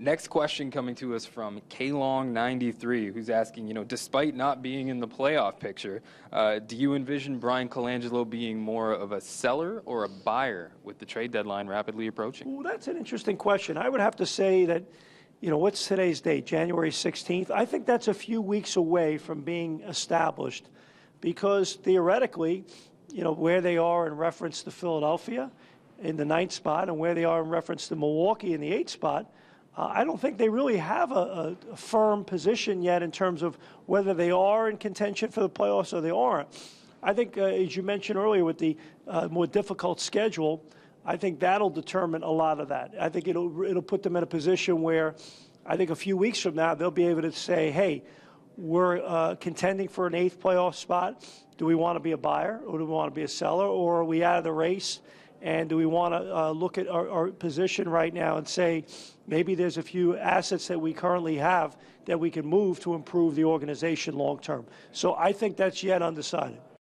Next question coming to us from Kalong93, who's asking, despite not being in the playoff picture, do you envision Brian Colangelo being more of a seller or a buyer with the trade deadline rapidly approaching? Well, that's an interesting question. I would have to say that, what's today's date? January 16th? I think that's a few weeks away from being established because theoretically, where they are in reference to Philadelphia in the 9th spot and where they are in reference to Milwaukee in the 8th spot, I don't think they really have a firm position yet in terms of whether they are in contention for the playoffs or they aren't. I think, as you mentioned earlier, with the more difficult schedule, I think that'll determine a lot of that. I think it'll put them in a position where I think a few weeks from now they'll be able to say, hey, we're contending for an 8th playoff spot. Do we want to be a buyer or do we want to be a seller, or are we out of the race? And do we want to look at our position right now and say maybe there's a few assets that we currently have that we can move to improve the organization long term? So I think that's yet undecided.